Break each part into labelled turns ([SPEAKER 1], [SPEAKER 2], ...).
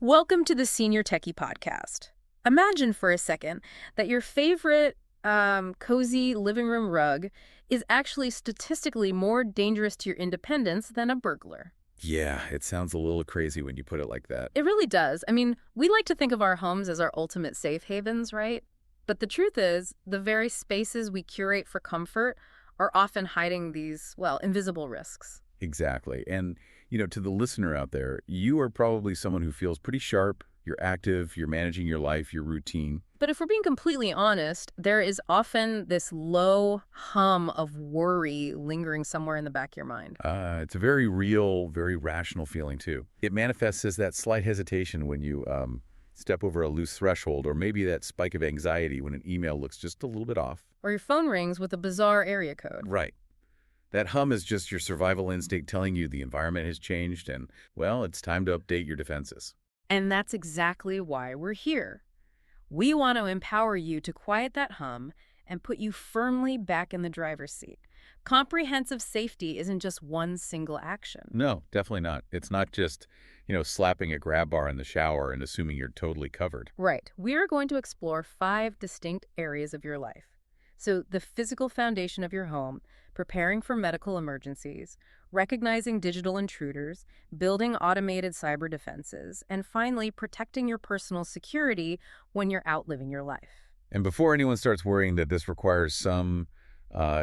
[SPEAKER 1] Welcome to the Senior Techie Podcast. Imagine for a second that your favorite cozy living room rug is actually statistically more dangerous to your independence than a burglar.
[SPEAKER 2] Yeah, it sounds a little crazy when you put it like that.
[SPEAKER 1] It really does. I mean, we like to think of our homes as our ultimate safe havens, right? But the truth is, the very spaces we curate for comfort are often hiding these, well, invisible risks.
[SPEAKER 2] Exactly. And, to the listener out there, you are probably someone who feels pretty sharp, you're active, you're managing your life, your routine.
[SPEAKER 1] But if we're being completely honest, there is often this low hum of worry lingering somewhere in the back of your mind.
[SPEAKER 2] It's a very real, very rational feeling, too. It manifests as that slight hesitation when you step over a loose threshold, or maybe that spike of anxiety when an email looks just a little bit off.
[SPEAKER 1] Or your phone rings with a bizarre area code.
[SPEAKER 2] Right. That hum is just your survival instinct telling you the environment has changed and, well, it's time to update your defenses.
[SPEAKER 1] And that's exactly why we're here. We want to empower you to quiet that hum and put you firmly back in the driver's seat. Comprehensive safety isn't just one single action.
[SPEAKER 2] No, definitely not. It's not just, slapping a grab bar in the shower and assuming you're totally covered.
[SPEAKER 1] Right. We are going to explore 5 distinct areas of your life. So the physical foundation of your home, preparing for medical emergencies, recognizing digital intruders, building automated cyber defenses, and finally, protecting your personal security when you're out living your life.
[SPEAKER 2] And before anyone starts worrying that this requires some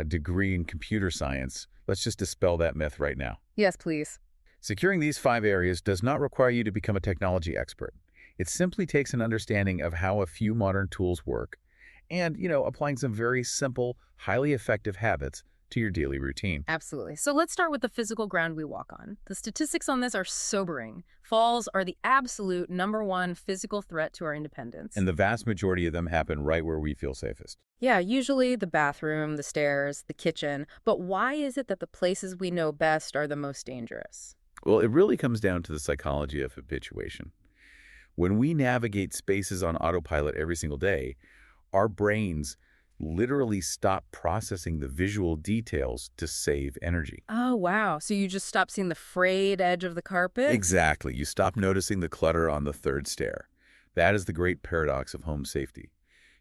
[SPEAKER 2] degree in computer science, let's just dispel that myth right now.
[SPEAKER 1] Yes, please.
[SPEAKER 2] Securing these 5 areas does not require you to become a technology expert. It simply takes an understanding of how a few modern tools work and, applying some very simple, highly effective habits to your daily routine.
[SPEAKER 1] Absolutely. So let's start with the physical ground we walk on. The statistics on this are sobering. Falls are the absolute #1 physical threat to our independence.
[SPEAKER 2] And the vast majority of them happen right where we feel safest.
[SPEAKER 1] Yeah, usually the bathroom, the stairs, the kitchen. But why is it that the places we know best are the most dangerous?
[SPEAKER 2] Well, it really comes down to the psychology of habituation. When we navigate spaces on autopilot every single day, our brains literally stop processing the visual details to save energy.
[SPEAKER 1] Oh, wow. So you just stop seeing the frayed edge of the carpet?
[SPEAKER 2] Exactly. You stop noticing the clutter on the 3rd stair. That is the great paradox of home safety.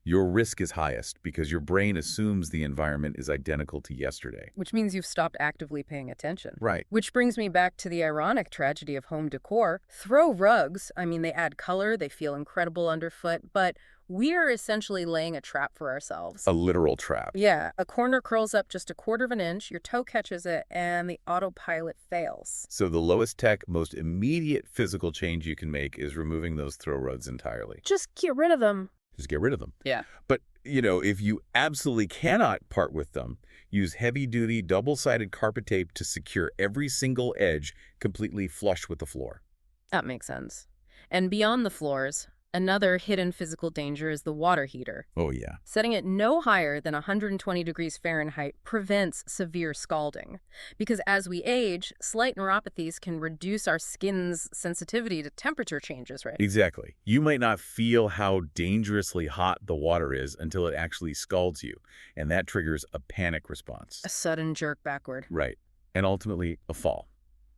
[SPEAKER 2] Your risk is highest because your brain assumes the environment is identical to yesterday.
[SPEAKER 1] Which means you've stopped actively paying attention.
[SPEAKER 2] Right.
[SPEAKER 1] Which brings me back to the ironic tragedy of home decor. Throw rugs. I mean, they add color, they feel incredible underfoot, but we are essentially laying a trap for ourselves.
[SPEAKER 2] A literal trap.
[SPEAKER 1] Yeah, a corner curls up just 1/4 of an inch, your toe catches it, and the autopilot fails.
[SPEAKER 2] So the lowest tech, most immediate physical change you can make is removing those throw rugs entirely.
[SPEAKER 1] Just get rid of them.
[SPEAKER 2] Just get rid of them.
[SPEAKER 1] Yeah.
[SPEAKER 2] But, if you absolutely cannot part with them, use heavy-duty, double-sided carpet tape to secure every single edge completely flush with the floor.
[SPEAKER 1] That makes sense. And beyond the floors, another hidden physical danger is the water heater.
[SPEAKER 2] Oh, yeah.
[SPEAKER 1] Setting it no higher than 120 degrees Fahrenheit prevents severe scalding. Because as we age, slight neuropathies can reduce our skin's sensitivity to temperature changes, right?
[SPEAKER 2] Exactly. You might not feel how dangerously hot the water is until it actually scalds you, and that triggers a panic response.
[SPEAKER 1] A sudden jerk backward.
[SPEAKER 2] Right. And ultimately, a fall.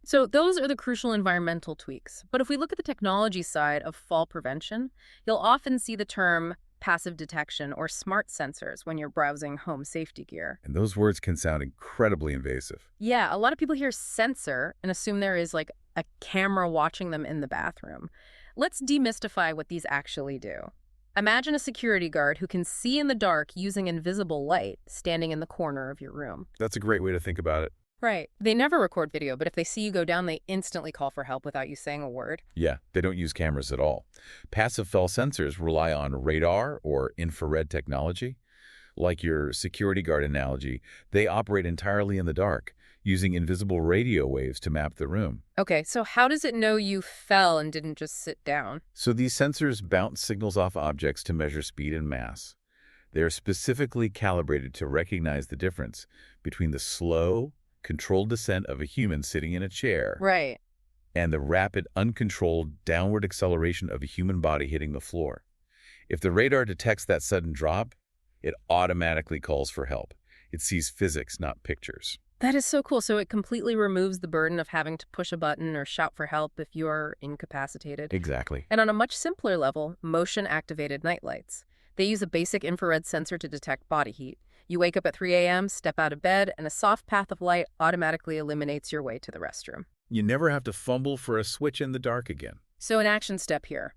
[SPEAKER 1] So those are the crucial environmental tweaks. But if we look at the technology side of fall prevention, you'll often see the term passive detection or smart sensors when you're browsing home safety gear.
[SPEAKER 2] And those words can sound incredibly invasive.
[SPEAKER 1] Yeah, a lot of people hear sensor and assume there is like a camera watching them in the bathroom. Let's demystify what these actually do. Imagine a security guard who can see in the dark using invisible light standing in the corner of your room.
[SPEAKER 2] That's a great way to think about it.
[SPEAKER 1] Right. They never record video, but if they see you go down, they instantly call for help without you saying a word.
[SPEAKER 2] Yeah, they don't use cameras at all. Passive fell sensors rely on radar or infrared technology. Like your security guard analogy, they operate entirely in the dark, using invisible radio waves to map the room.
[SPEAKER 1] Okay, so how does it know you fell and didn't just sit down?
[SPEAKER 2] So these sensors bounce signals off objects to measure speed and mass. They are specifically calibrated to recognize the difference between the slow, controlled descent of a human sitting in a chair
[SPEAKER 1] Right.
[SPEAKER 2] and the rapid, uncontrolled downward acceleration of a human body hitting the floor. If the radar detects that sudden drop, it automatically calls for help. It sees physics, not pictures.
[SPEAKER 1] That is so cool. So it completely removes the burden of having to push a button or shout for help if you're incapacitated.
[SPEAKER 2] Exactly.
[SPEAKER 1] And on a much simpler level, motion-activated nightlights. They use a basic infrared sensor to detect body heat. You wake up at 3 a.m., step out of bed, and a soft path of light automatically eliminates your way to the restroom.
[SPEAKER 2] You never have to fumble for a switch in the dark again.
[SPEAKER 1] So an action step here.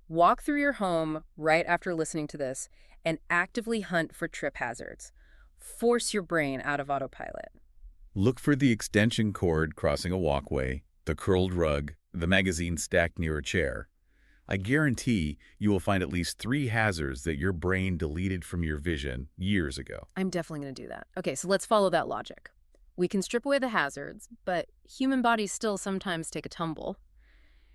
[SPEAKER 1] Walk through your home right after listening to this and actively hunt for trip hazards. Force your brain out of autopilot.
[SPEAKER 2] Look for the extension cord crossing a walkway, the curled rug, the magazine stacked near a chair. I guarantee you will find at least 3 hazards that your brain deleted from your vision years ago.
[SPEAKER 1] I'm definitely going to do that. Okay, so let's follow that logic. We can strip away the hazards, but human bodies still sometimes take a tumble.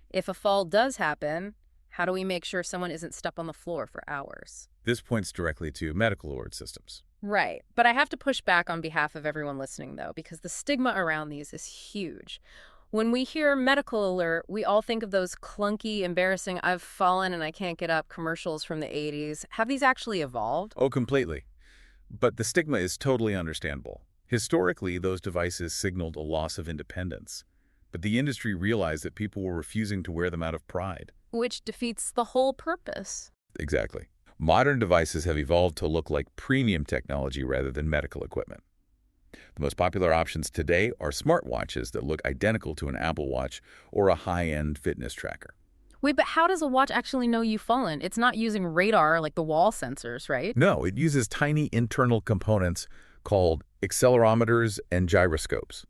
[SPEAKER 1] If a fall does happen, how do we make sure someone isn't stuck on the floor for hours?
[SPEAKER 2] This points directly to medical alert systems.
[SPEAKER 1] Right, but I have to push back on behalf of everyone listening, though, because the stigma around these is huge. When we hear medical alert, we all think of those clunky, embarrassing, I've fallen and I can't get up commercials from the 80s. Have these actually evolved?
[SPEAKER 2] Oh, completely. But the stigma is totally understandable. Historically, those devices signaled a loss of independence. But the industry realized that people were refusing to wear them out of pride.
[SPEAKER 1] Which defeats the whole purpose.
[SPEAKER 2] Exactly. Modern devices have evolved to look like premium technology rather than medical equipment. The most popular options today are smartwatches that look identical to an Apple Watch or a high-end fitness tracker.
[SPEAKER 1] Wait, but how does a watch actually know you've fallen? It's not using radar like the wall sensors, right?
[SPEAKER 2] No, it uses tiny internal components called accelerometers and gyroscopes.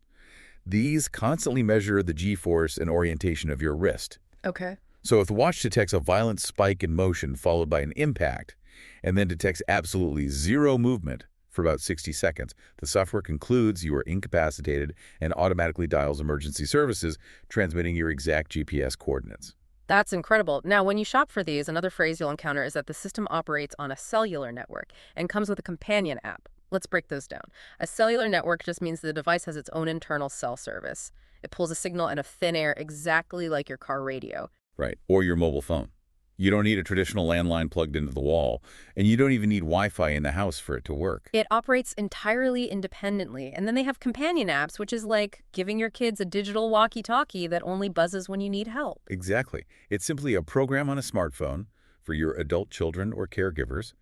[SPEAKER 2] These constantly measure the g-force and orientation of your wrist.
[SPEAKER 1] Okay.
[SPEAKER 2] So if the watch detects a violent spike in motion followed by an impact, and then detects absolutely zero movement for about 60 seconds, the software concludes you are incapacitated and automatically dials emergency services, transmitting your exact GPS coordinates.
[SPEAKER 1] That's incredible. Now, when you shop for these, another phrase you'll encounter is that the system operates on a cellular network and comes with a companion app. Let's break those down. A cellular network just means the device has its own internal cell service. It pulls a signal out of thin air exactly like your car radio.
[SPEAKER 2] Right, or your mobile phone. You don't need a traditional landline plugged into the wall, and you don't even need Wi-Fi in the house for it to work.
[SPEAKER 1] It operates entirely independently, and then they have companion apps, which is like giving your kids a digital walkie-talkie that only buzzes when you need help.
[SPEAKER 2] Exactly. It's simply a program on a smartphone for your adult children or caregivers.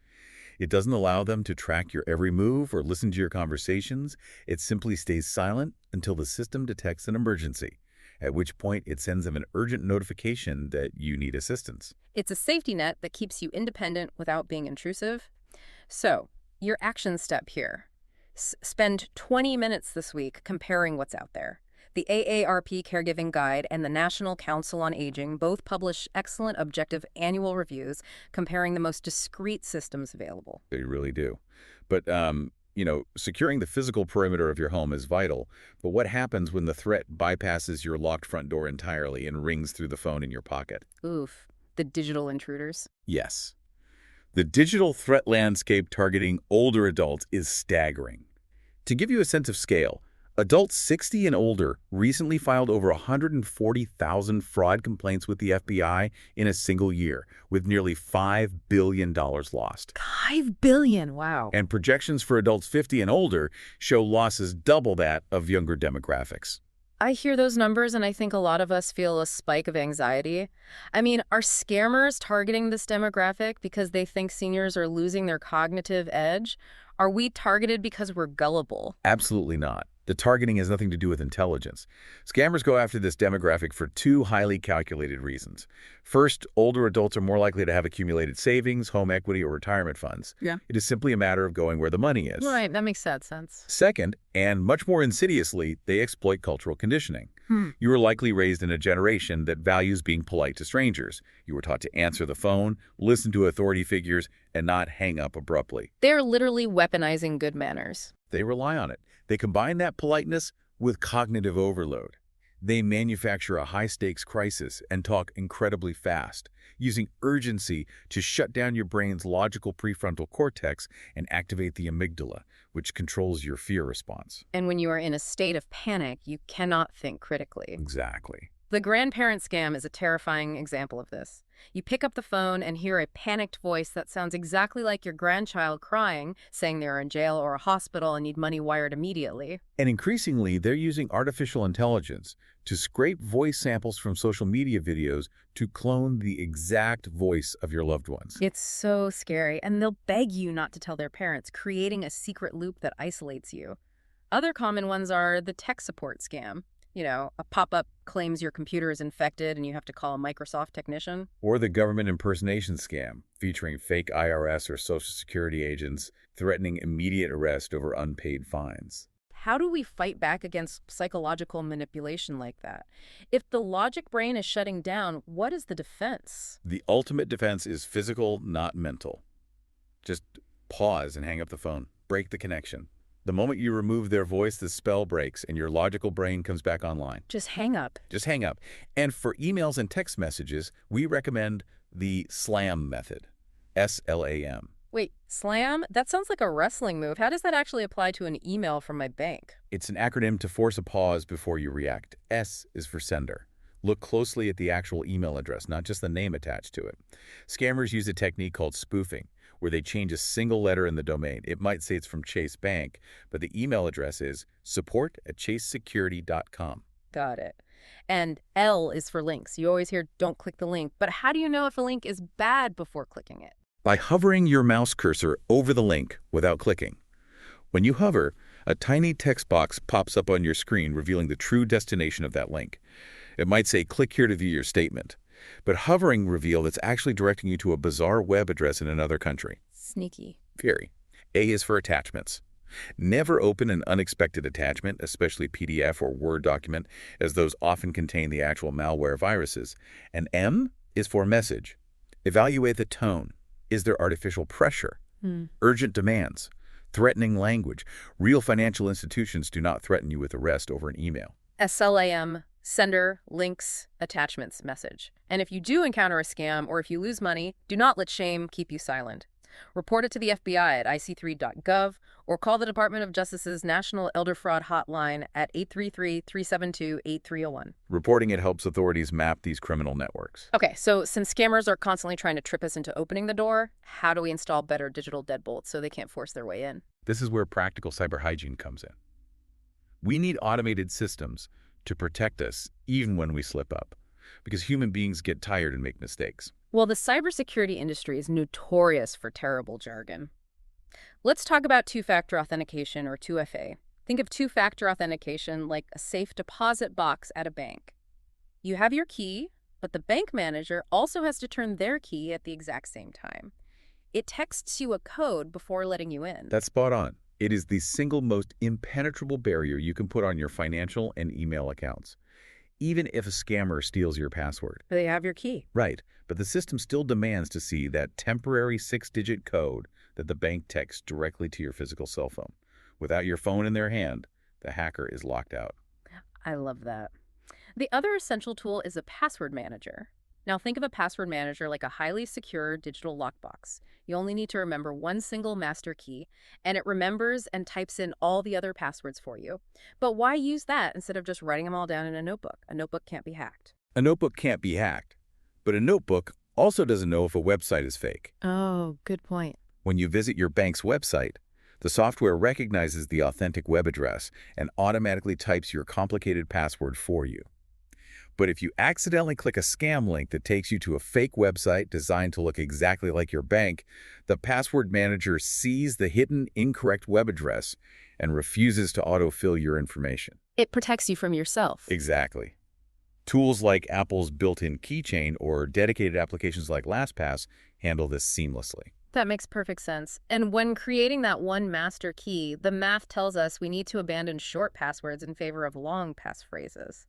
[SPEAKER 2] It doesn't allow them to track your every move or listen to your conversations. It simply stays silent until the system detects an emergency, at which point it sends them an urgent notification that you need assistance.
[SPEAKER 1] It's a safety net that keeps you independent without being intrusive. So, your action step here. Spend 20 minutes this week comparing what's out there. The AARP Caregiving Guide and the National Council on Aging both publish excellent objective annual reviews comparing the most discrete systems available.
[SPEAKER 2] They really do. But, securing the physical perimeter of your home is vital. But what happens when the threat bypasses your locked front door entirely and rings through the phone in your pocket?
[SPEAKER 1] Oof, the digital intruders.
[SPEAKER 2] Yes. The digital threat landscape targeting older adults is staggering. To give you a sense of scale, adults 60 and older recently filed over 140,000 fraud complaints with the FBI in a single year, with nearly $5 billion lost.
[SPEAKER 1] $5 billion, wow.
[SPEAKER 2] And projections for adults 50 and older show losses double that of younger demographics.
[SPEAKER 1] I hear those numbers and I think a lot of us feel a spike of anxiety. I mean, are scammers targeting this demographic because they think seniors are losing their cognitive edge? Are we targeted because we're gullible?
[SPEAKER 2] Absolutely not. The targeting has nothing to do with intelligence. Scammers go after this demographic for 2 highly calculated reasons. First, older adults are more likely to have accumulated savings, home equity, or retirement funds.
[SPEAKER 1] Yeah.
[SPEAKER 2] It is simply a matter of going where the money is.
[SPEAKER 1] Right, that makes sad sense.
[SPEAKER 2] Second, and much more insidiously, they exploit cultural conditioning. You were likely raised in a generation that values being polite to strangers. You were taught to answer the phone, listen to authority figures, and not hang up abruptly.
[SPEAKER 1] They're literally weaponizing good manners.
[SPEAKER 2] They rely on it. They combine that politeness with cognitive overload. They manufacture a high-stakes crisis and talk incredibly fast, using urgency to shut down your brain's logical prefrontal cortex and activate the amygdala, which controls your fear response.
[SPEAKER 1] And when you are in a state of panic, you cannot think critically.
[SPEAKER 2] Exactly.
[SPEAKER 1] The grandparent scam is a terrifying example of this. You pick up the phone and hear a panicked voice that sounds exactly like your grandchild crying, saying they're in jail or a hospital and need money wired immediately.
[SPEAKER 2] And increasingly, they're using artificial intelligence to scrape voice samples from social media videos to clone the exact voice of your loved ones.
[SPEAKER 1] It's so scary, and they'll beg you not to tell their parents, creating a secret loop that isolates you. Other common ones are the tech support scam. A pop-up claims your computer is infected and you have to call a Microsoft technician.
[SPEAKER 2] Or the government impersonation scam, featuring fake IRS or Social Security agents threatening immediate arrest over unpaid fines.
[SPEAKER 1] How do we fight back against psychological manipulation like that? If the logic brain is shutting down, what is the defense?
[SPEAKER 2] The ultimate defense is physical, not mental. Just pause and hang up the phone. Break the connection. The moment you remove their voice, the spell breaks and your logical brain comes back online.
[SPEAKER 1] Just hang up.
[SPEAKER 2] Just hang up. And for emails and text messages, we recommend the SLAM method. SLAM.
[SPEAKER 1] Wait, slam? That sounds like a wrestling move. How does that actually apply to an email from my bank?
[SPEAKER 2] It's an acronym to force a pause before you react. S is for sender. Look closely at the actual email address, not just the name attached to it. Scammers use a technique called spoofing, where they change a single letter in the domain. It might say it's from Chase Bank, but the email address is support@chasesecurity.com.
[SPEAKER 1] Got it. And L is for links. You always hear, don't click the link. But how do you know if a link is bad before clicking it?
[SPEAKER 2] By hovering your mouse cursor over the link without clicking. When you hover, a tiny text box pops up on your screen revealing the true destination of that link. It might say, click here to view your statement. But hovering reveals it's actually directing you to a bizarre web address in another country.
[SPEAKER 1] Sneaky.
[SPEAKER 2] Very. A is for attachments. Never open an unexpected attachment, especially PDF or Word document, as those often contain the actual malware viruses. And M is for message. Evaluate the tone. Is there artificial pressure? Urgent demands? Threatening language? Real financial institutions do not threaten you with arrest over an email.
[SPEAKER 1] SLAM. Sender, links, attachments, message. And if you do encounter a scam or if you lose money, do not let shame keep you silent. Report it to the FBI at ic3.gov or call the Department of Justice's National Elder Fraud Hotline at 833-372-8301.
[SPEAKER 2] Reporting it helps authorities map these criminal networks.
[SPEAKER 1] Okay, so since scammers are constantly trying to trip us into opening the door, how do we install better digital deadbolts so they can't force their way in?
[SPEAKER 2] This is where practical cyber hygiene comes in. We need automated systems to protect us even when we slip up, because human beings get tired and make mistakes.
[SPEAKER 1] Well, the cybersecurity industry is notorious for terrible jargon. Let's talk about two-factor authentication, or 2FA. Think of two-factor authentication like a safe deposit box at a bank. You have your key, but the bank manager also has to turn their key at the exact same time. It texts you a code before letting you in.
[SPEAKER 2] That's spot on. It is the single most impenetrable barrier you can put on your financial and email accounts, even if a scammer steals your password.
[SPEAKER 1] But they have your key.
[SPEAKER 2] Right, but the system still demands to see that temporary 6-digit code that the bank texts directly to your physical cell phone. Without your phone in their hand, the hacker is locked out.
[SPEAKER 1] I love that. The other essential tool is a password manager. Now think of a password manager like a highly secure digital lockbox. You only need to remember one single master key, and it remembers and types in all the other passwords for you. But why use that instead of just writing them all down in a notebook? A notebook can't be hacked.
[SPEAKER 2] A notebook can't be hacked, but a notebook also doesn't know if a website is fake.
[SPEAKER 1] Oh, good point.
[SPEAKER 2] When you visit your bank's website, the software recognizes the authentic web address and automatically types your complicated password for you. But if you accidentally click a scam link that takes you to a fake website designed to look exactly like your bank, the password manager sees the hidden incorrect web address and refuses to autofill your information.
[SPEAKER 1] It protects you from yourself.
[SPEAKER 2] Exactly. Tools like Apple's built-in keychain or dedicated applications like LastPass handle this seamlessly.
[SPEAKER 1] That makes perfect sense. And when creating that one master key, the math tells us we need to abandon short passwords in favor of long passphrases.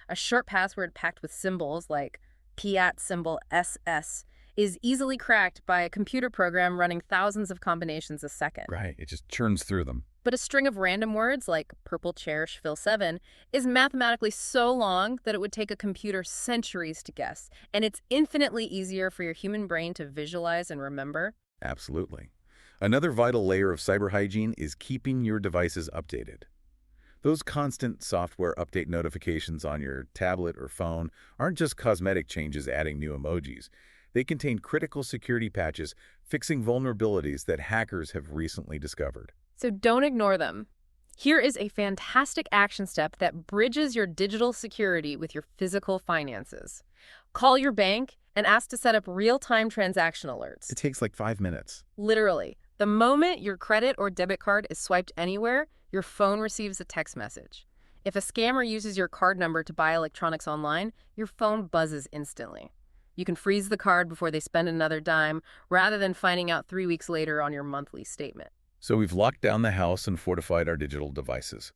[SPEAKER 1] A short password packed with symbols like @ symbol SS is easily cracked by a computer program running thousands of combinations a second.
[SPEAKER 2] Right, it just churns through them.
[SPEAKER 1] But a string of random words like purple chair Schville 7 is mathematically so long that it would take a computer centuries to guess, and it's infinitely easier for your human brain to visualize and remember.
[SPEAKER 2] Absolutely. Another vital layer of cyber hygiene is keeping your devices updated. Those constant software update notifications on your tablet or phone aren't just cosmetic changes adding new emojis. They contain critical security patches fixing vulnerabilities that hackers have recently discovered.
[SPEAKER 1] So don't ignore them. Here is a fantastic action step that bridges your digital security with your physical finances. Call your bank and ask to set up real-time transaction alerts.
[SPEAKER 2] It takes like 5 minutes.
[SPEAKER 1] Literally, the moment your credit or debit card is swiped anywhere, your phone receives a text message. If a scammer uses your card number to buy electronics online, your phone buzzes instantly. You can freeze the card before they spend another dime, rather than finding out 3 weeks later on your monthly statement.
[SPEAKER 2] So we've locked down the house and fortified our digital devices.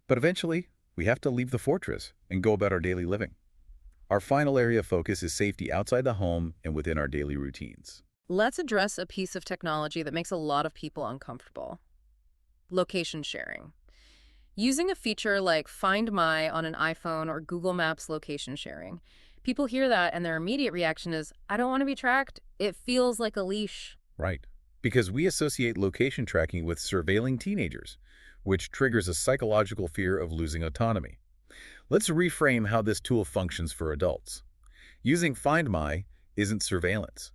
[SPEAKER 2] But eventually, we have to leave the fortress and go about our daily living. Our final area of focus is safety outside the home and within our daily routines.
[SPEAKER 1] Let's address a piece of technology that makes a lot of people uncomfortable. Location sharing. Using a feature like Find My on an iPhone or Google Maps location sharing. People hear that and their immediate reaction is, I don't want to be tracked. It feels like a leash.
[SPEAKER 2] Right. Because we associate location tracking with surveilling teenagers, which triggers a psychological fear of losing autonomy. Let's reframe how this tool functions for adults. Using Find My isn't surveillance.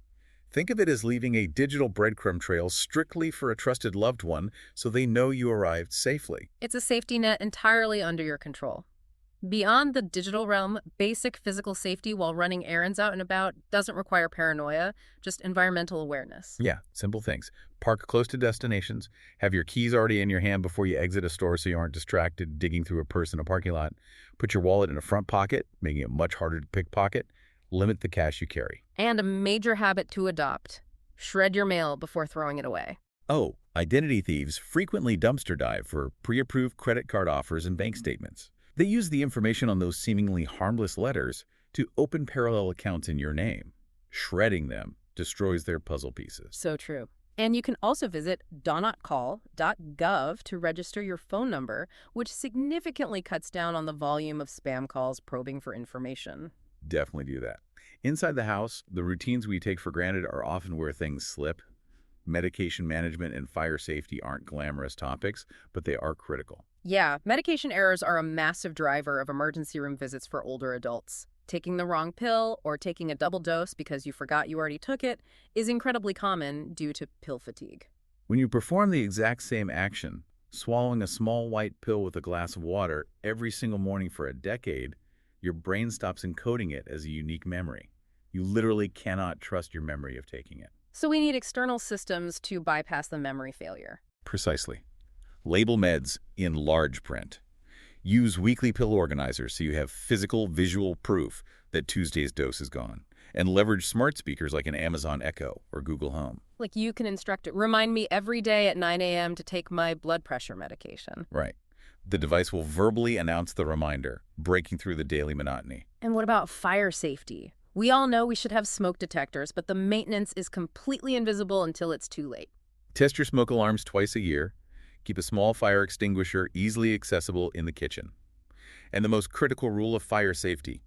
[SPEAKER 2] Think of it as leaving a digital breadcrumb trail strictly for a trusted loved one so they know you arrived safely.
[SPEAKER 1] It's a safety net entirely under your control. Beyond the digital realm, basic physical safety while running errands out and about doesn't require paranoia, just environmental awareness.
[SPEAKER 2] Yeah, simple things. Park close to destinations, have your keys already in your hand before you exit a store so you aren't distracted digging through a purse in a parking lot. Put your wallet in a front pocket, making it much harder to pickpocket. Limit the cash you carry.
[SPEAKER 1] And a major habit to adopt. Shred your mail before throwing it away.
[SPEAKER 2] Oh, identity thieves frequently dumpster dive for pre-approved credit card offers and bank statements. They use the information on those seemingly harmless letters to open parallel accounts in your name. Shredding them destroys their puzzle pieces.
[SPEAKER 1] So true. And you can also visit donotcall.gov to register your phone number, which significantly cuts down on the volume of spam calls probing for information.
[SPEAKER 2] Definitely do that. Inside the house, the routines we take for granted are often where things slip. Medication management and fire safety aren't glamorous topics, but they are critical.
[SPEAKER 1] Yeah, medication errors are a massive driver of emergency room visits for older adults. Taking the wrong pill or taking a double dose because you forgot you already took it is incredibly common due to pill fatigue.
[SPEAKER 2] When you perform the exact same action, swallowing a small white pill with a glass of water every single morning for a decade, your brain stops encoding it as a unique memory. You literally cannot trust your memory of taking it.
[SPEAKER 1] So we need external systems to bypass the memory failure.
[SPEAKER 2] Precisely. Label meds in large print. Use weekly pill organizers so you have physical, visual proof that Tuesday's dose is gone. And leverage smart speakers like an Amazon Echo or Google Home.
[SPEAKER 1] Like you can instruct it, remind me every day at 9 a.m. to take my blood pressure medication.
[SPEAKER 2] Right. The device will verbally announce the reminder, breaking through the daily monotony.
[SPEAKER 1] And what about fire safety? We all know we should have smoke detectors, but the maintenance is completely invisible until it's too late.
[SPEAKER 2] Test your smoke alarms twice a year. Keep a small fire extinguisher easily accessible in the kitchen. And the most critical rule of fire safety: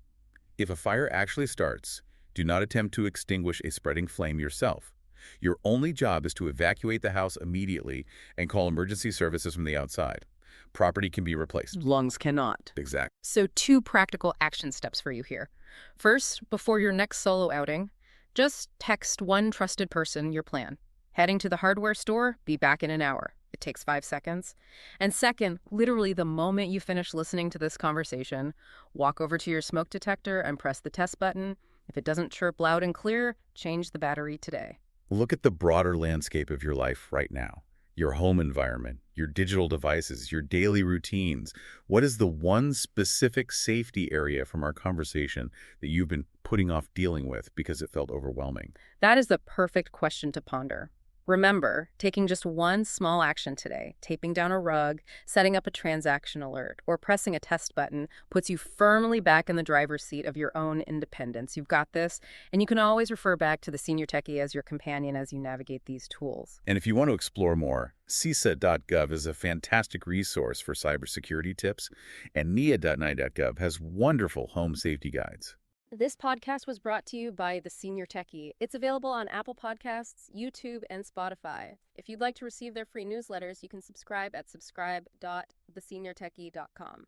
[SPEAKER 2] if a fire actually starts, do not attempt to extinguish a spreading flame yourself. Your only job is to evacuate the house immediately and call emergency services from the outside. Property can be replaced.
[SPEAKER 1] Lungs cannot.
[SPEAKER 2] Exactly.
[SPEAKER 1] So 2 practical action steps for you here. First, before your next solo outing, just text one trusted person your plan. Heading to the hardware store, be back in an hour. It takes 5 seconds. And second, literally the moment you finish listening to this conversation, walk over to your smoke detector and press the test button. If it doesn't chirp loud and clear, change the battery today.
[SPEAKER 2] Look at the broader landscape of your life right now. Your home environment, your digital devices, your daily routines. What is the one specific safety area from our conversation that you've been putting off dealing with because it felt overwhelming?
[SPEAKER 1] That is the perfect question to ponder. Remember, taking just one small action today, taping down a rug, setting up a transaction alert, or pressing a test button puts you firmly back in the driver's seat of your own independence. You've got this, and you can always refer back to the Senior Techie as your companion as you navigate these tools.
[SPEAKER 2] And if you want to explore more, CISA.gov is a fantastic resource for cybersecurity tips, and NIA.gov has wonderful home safety guides.
[SPEAKER 1] This podcast was brought to you by The Senior Techie. It's available on Apple Podcasts, YouTube, and Spotify. If you'd like to receive their free newsletters, you can subscribe at subscribe.the
[SPEAKER 3] theseniortechie.com.